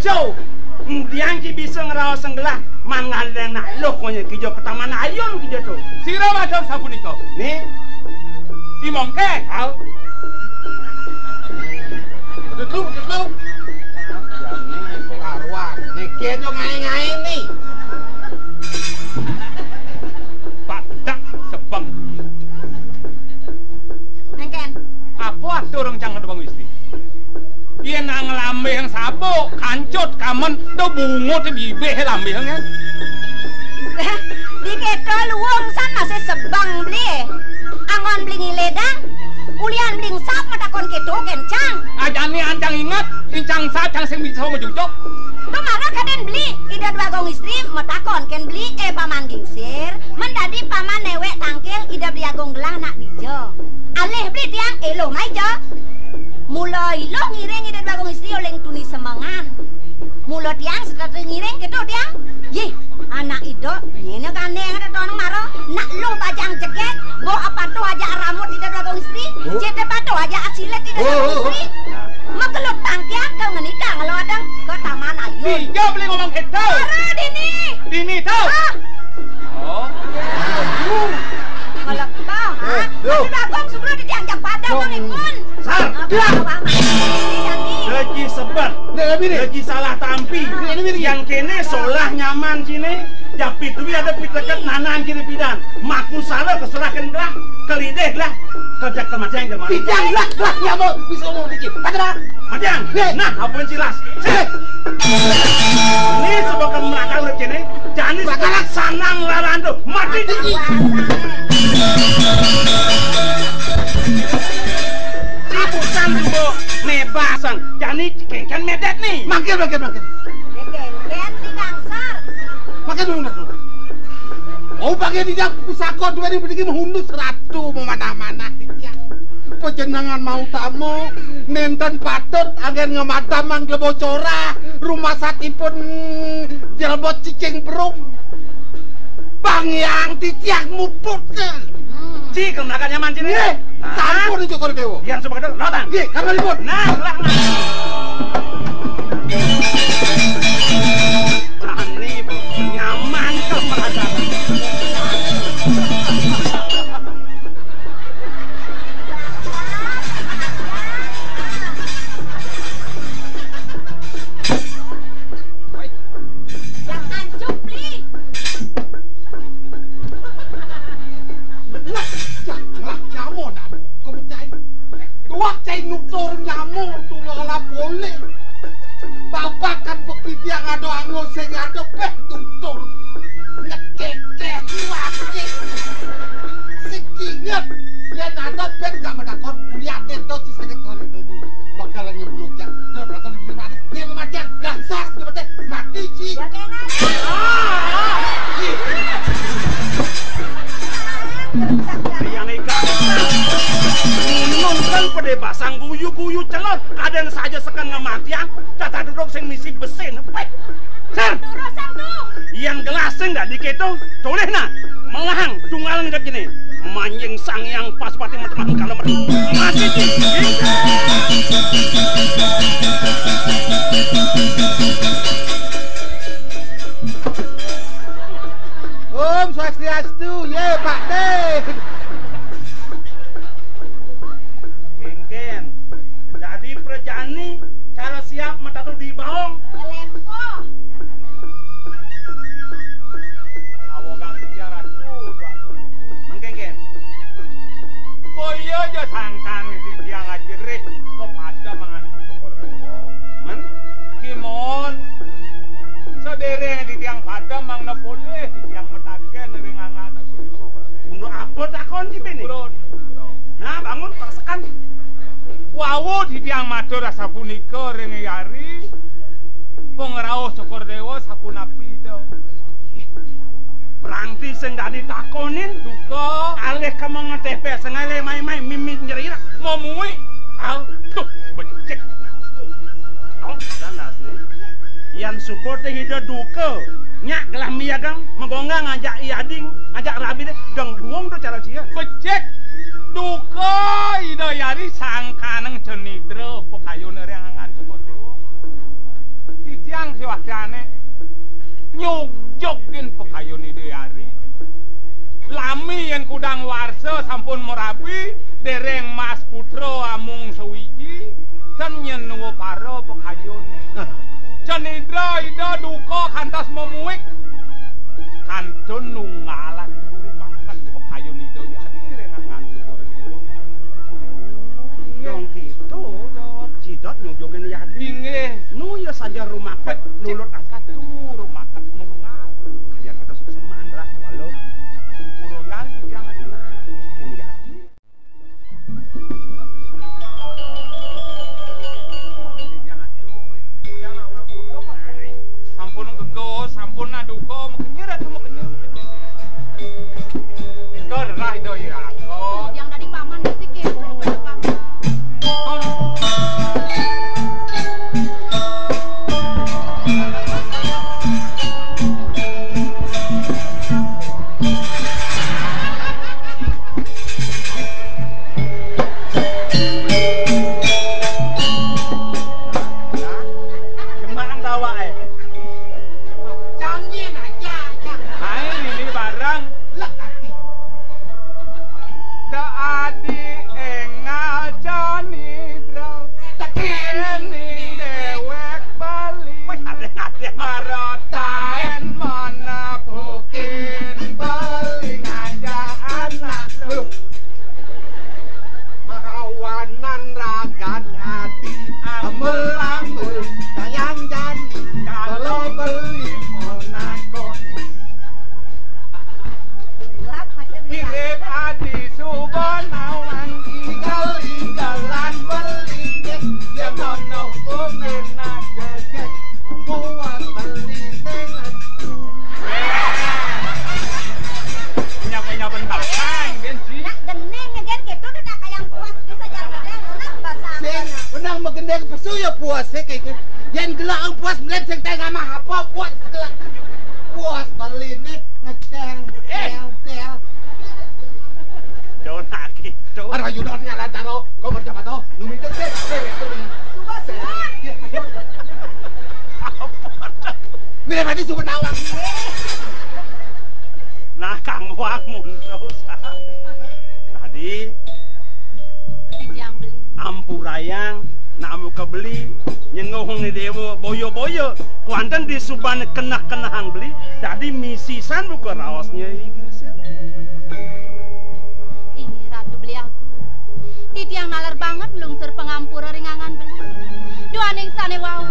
jauh kemudian ki bisa ngerawas senggelah mangal dan nak loh konya kijo ke taman ayun kijo tuh Sira macam sapunika. nih Imongke. au Betul. Arwah, neket yo ngai nih. Padak sebang. nengken Apa atur rencana bang istri? lambe yang sabuk, kancut, kamen, do bungut bibih lambe yang kan. Di keto luwung san masih sebang beli. Angon beli ngiledang. Ulian bling sap matakon keto kencang. Ajani ancang ingat, incang sacang sing bisa mejujuk. Tu maka kaden beli, ida dua gong istri matakon ken beli paman gingsir. Mendadi paman newek tangkil ida beli agong gelah nak dijo. Aleh beli tiang elo mai jo. Mulai lo ngiring ida dua gong istri oleng tuni semangan. Mulo tiang sekat ngiring keto tiang. Ye, anak ido nyene gandeng ada tonong maro. Nak lo bajang cekek, bo apa tu aja rambut ida dua gong istri. Cete pato aja asilet ida dua gong istri. Makelot tangkian kau ngenikah kalau ada ke taman ayun. Iya beli ngomong gitu. Ara Dini. Dini tahu. Oh. Ngelak kau, ha? Tapi bagong sebelum dianjak pada mangipun. Sar. Lagi sebat. Lagi salah tampi. Yang kene solah nyaman sini. Japit duwi ada piteket nanan kiri pidan. Maku salah keserahkan gelah. Kelideh lah. Kejak kematian ke mana? Pijang lah nyamuk bisa ngomong dikit. Padahal Matiang. Nah, apa yang jelas? Ini sebuah kemelakang urip kene. Jani sekarang sanang larando. Mati diki. Cipusan tuh nebasan. Jani kengken medet nih. Makin. Kengken di gangsar. Makin dulu. Oh pakai tidak bisa kau dua ini begini menghundus ratu mana-mana tiang. Pejenangan mau tamu, nenten patut agen ngemadaman glebocora, rumah sakit pun jelbot cicing perung. Bang yang titiang muput ke. Ci kemenakan nyaman sini. Sampun itu kau dewo. Yang coba kedua, lotang. Ye, kamu libut. Nah, lah. Tani bu, nyaman kau merasakan. Jangan cupli. Lah nyamuk nak. Kau percaya? Dua cai nuktor nyamuk tu lah boleh. Bapak kan begitu yang ada anglo sing ada peh nuktor. Ngekek lagi. Sekingat yang ada peh gak menakut kuliah itu si sakit hari ini. Bakalan ngebuluknya. Dia beratan di mana? Dia kematian gansar seperti mati sih. Ya kenal. Yang ikan nonton pedebasang guyu-guyu celot kadang saja sekan ngematian tata duduk sing misi besen pek sar Turusan tuh. yang gelaseng dah diketo toleh na melahang tunggal ngejak gini manjing sang yang pas pati macam kalau mati sih Om Swastiastu, ye Pak De. Kengken jadi perjani cara siap metatu di baong Lempo. Awogang tiang ratu dua. mengkengken Boyo aja sangkan di tiang ajereh kepada mangan syukur dewa. men Kimon sedereng di tiang pada mang na boleh di tiang metaken ringangan untuk apa takon sih bini nah bangun paksakan wawu di tiang matur rasa punika ring yari pengrauh syukur dewa sapunapi do berarti sing gak ditakonin duka alih kamu ngetepe sengaja main-main mimik nyerira ngomui al tuh becek oh tandas nih yang support hidup duka nyak gelah miagang menggonggang ngajak iading ngajak rabi deh dong duong tuh cara cia becek duka ida yari sangkaneng cenidro pokayun ringangan syukur dewa di tiang siwakyane nyugjogin pokayun ida yari lami yang kudang warsa sampun merapi dereng mas putro amung sewiji dan nyenuwo paro pokayun cenidro ida duka kantos memuik kantun nunggalan guru makan pokayun ida yari ringangan syukur dewa dong gitu dot nyujogen Yadi. Inggih. Nu ya saja rumah pet lulut akat. Rumah kat mengal. Ya kita sudah semandra walau Uroyan di tiang nah ini Yadi. Sampun gego, sampun aduko, makanya ratu makanya. Itu adalah itu ya. Oh, Yang dari paman sih kepo pada paman. Kemang tawa Jangan aja. hai lili barang. Da adi engal jani draw. Tekening dewek bali. Ade. Marotaen mana bukin bali ngajak anak lu. Makawanan ragan hati amel-amel sayang jani kalau beli monakon. Gelap masih beli. Kirim adi subon awan Igal-igalan beli ya nono umen nagegek buat beli dengan punya bentar kang benci. Nak gening ngegen gitu tuh nak kayak puas bisa jalan senang bahasa. sing menang magendeng pesu ya puas kayak gitu. Yang gelak ang puas melihat sing tengah mah apa puas gelak. Puas beli nih ngeceng tel. Don't gitu. Ada yudon nyala taro, kau berjapa toh? Numi teh. Mira mati sudah nawang. Nah Kang Wang terus. Tadi Di tiang beli. ampurayang nak amu kebeli nyengohong ni dewa boyo-boyo kuantan di suban kena-kenahan beli tadi misisan buka raosnya igirisir. Ini ratu beli aku. Di tiang nalar banget lungsur pengampura ringangan beli. Duaning sane wau.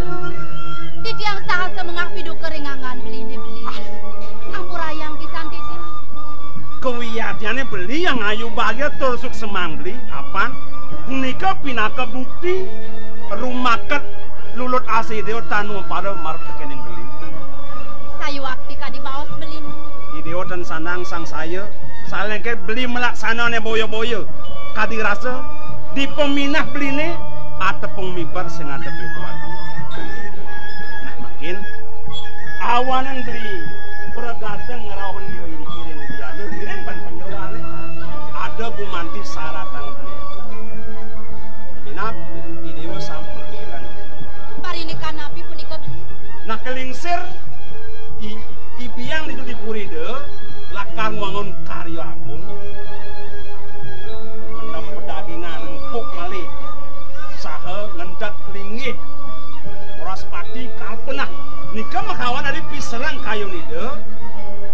Di tiang sahasa mengapi duke ringangan beli ini beli. Ampurayang pisan di tiang. Kewiyatannya beli yang ayu bahagia tersuk semang beli apa? Nika pinaka bukti rumah ket lulut asih deo tanu pada mark kekening beli. Sayu akti ka di baos beli. Ideo dan sanang sang saya salengke beli melaksanane boyo-boyo kadi rasa di peminah beli ni atepung mibar sing atepi kuat. Nah makin awanan beli pergateng ngerawan dia ini kirim dia nu kirim ban penyewane ada bumanti saratan beli. Minap ideo sampun kiran. Parini kanapi punika beli. Nah kelingsir ibiang itu dipuride lakar wangun karya agung mendem pedagingan empuk malih saha ngendat linggih oras pati kalpenah nika makawan dari piserang kayu nide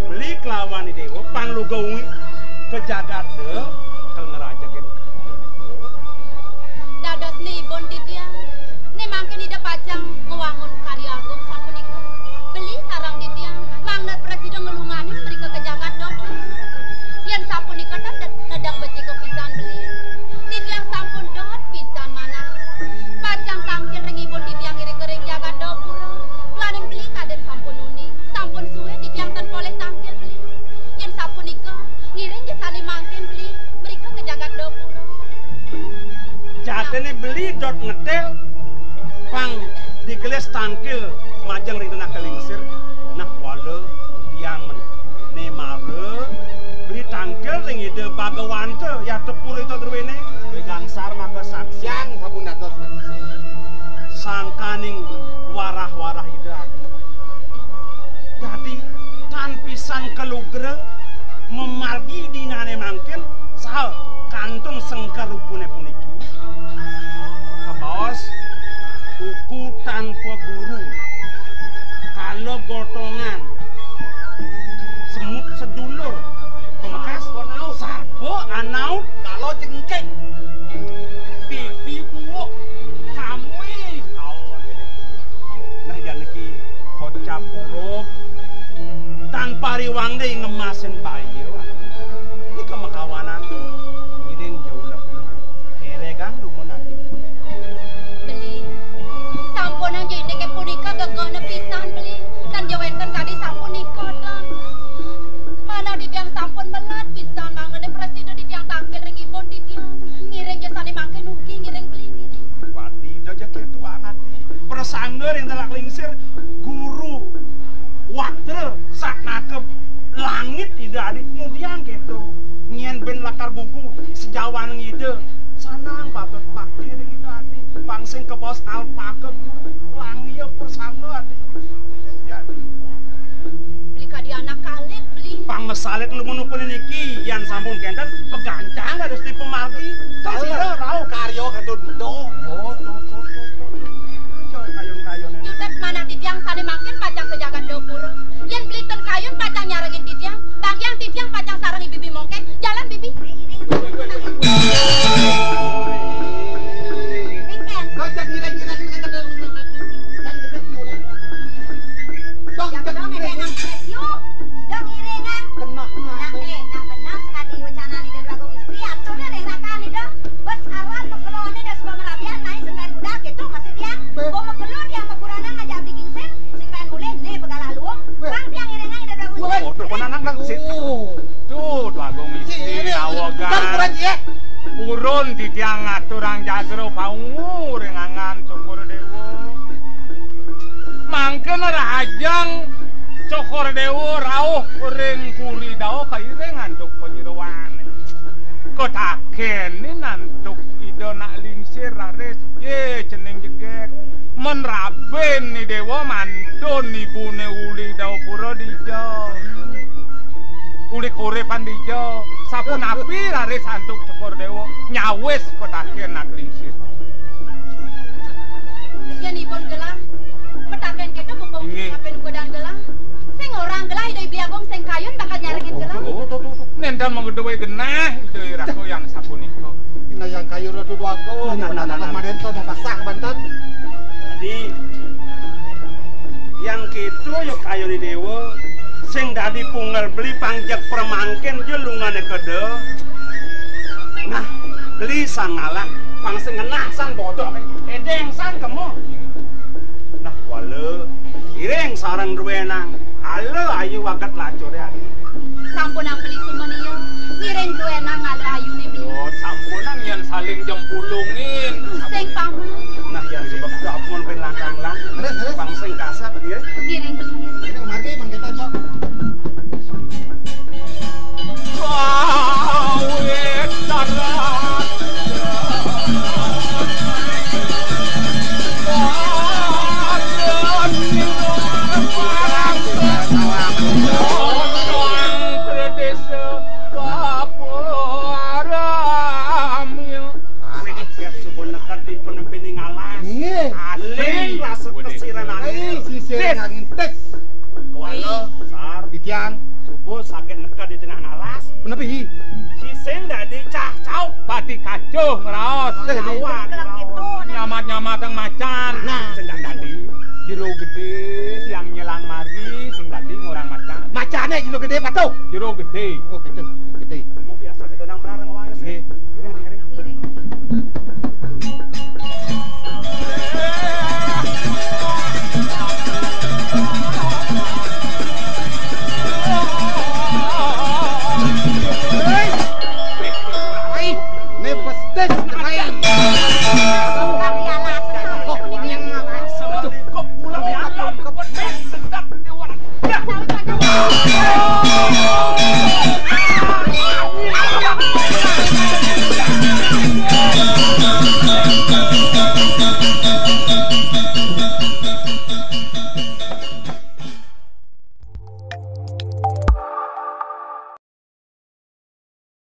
beli kelawan ide pan lu gawi kejagat de ke ngerajakin kayu nide Dados nibon di tiang. Ni mangkin ida pacang ngewangun karya agung sapunika. Beli sarang di tiang. Mangnat presiden ngelungani mereka ke jagat dok. Yang sapunika kan nedang beci ke pisan beli. Di tiang sampun dot pisan mana. Pacang tangkin ringibun di tiang iri kering jagat dok pura. Duaning beli kaden sampun uni. Sampun suwe di tiang ten boleh tangkil beli. Yang sapunika ngiring jesani mangkin beli. Mereka ke jagat dok pura. jatene beli dot ngetel pang digeles tangkil majang ring tenak kelingsir nah wale biang men ne mare beli tangkil ring ide bagawante ya tepur itu terwene begangsar maka saksiang Sabun dados sangkaning warah-warah ide adi jadi tan pisan kelugre memargi dinane mangkin sahal kantung sengker rupune puniki kabaos uku tanpa guru kalau gotongan semut sedulur pemekas sarpo anaut kalau jengkek pipi buuk kami pariwang deh ngemasin bayu. Ini kemakawanan ngiring jauh lebih. Heregang dulu nanti. Beli. Sampun ang jadi ke punika gegana pisan beli. Dan jawenten kadi sampun nikah dan. Mana di tiang sampun melat pisan mangene presiden di tiang tangkil ring ibon di tiang. Ngiring jasane mangke nuki ngiring beli ngiring. Wadi doja ketuangan di. Persangger yang telak lingsir guru waktu sak nakep langit tidak adik kemudian gitu nyen ben lakar buku sejawan ngide sanang babet baktir gitu adik pangsing ke bos alpaka langit persangger adik jadi Beli kadi anak kalit beli. pang mesalit lu menukul niki yang sampun kenten pegancang harus di pemalgi kan sih rau karyo kentut do kayon-kayon Judet mana titiang sane makin pacang kejagan dapur. Yen bliten kayun pacang nyarengin titiang. Bagian titiang pacang sarengi bibi mongke. Jalan bibi. Kocak ngiring-ngiring dong Dong edengan presyo. Dong iringan. kena Nak benas kadi wacanani dan bagong istri atone reng rakani dah. Bos awan mekelone dah sebab merabian naik sengkan budak gitu masih dia. Bo mekelo dia mekurana ngajak bikin sen sengkan mulih nih begalah luang. Bang tiang iringan dan bagong istri. oh tuh penanang lang sit Tuh, bagong istri awogan. Urun di tiang aturang jagro paungu rengangan cokor dewo. Mangken rahajang cokor dewo rauh ring kuri dao kairengan cok penyiruan. Kotaken ni nantuk ido nak lingsir rares ye ceneng jegek. Menraben ni dewa mantun ibune uli dao pura dijo. Uli kore pandijo sapun api raris antuk cokor dewo nyawes kotaken nak lingsir. Yen ibon gelang. Petaken kita bukong ngapain godang gelang. Sing orang gelah idoi biagong sing kayun bakal nyarengin gelang. Nendan mengedoi genah idoi rako yang sapun itu. ina yang kayu ratu duago kemarin tuh pasah banten jadi yang gitu yuk kayu di dewa sing dadi punggal beli pangjak permangken jelungane kede nah beli sangalah pangsing ngenah san bodoh edeng san kemo nah wale ireng sarang duwenang ale ayu wagat lacur ya Sampun ang beli sumenia. Ngiring duenang ngala ayune beli. Yo sampunang yang saling jempulungin. Sing pamu. nah yang sebab kapun ben langkang-lang pangsing kasat ya Ngiring beli ngiring. ini margi mangkita cok Awet darat. sisir angin tes Kuala, sar, titiang subuh sakit nekat di tengah ngalas. kenapa hi Si Seng dadi cah-cau. Pati kacuh ngeraos. Awak, Gelap gitu. Nyamat-nyamat yang macan. Nah. Sendang tadi jero gede yang nyelang margi sing tadi ngurang macan. macane jilo gede patuh Jero gede. oh gitu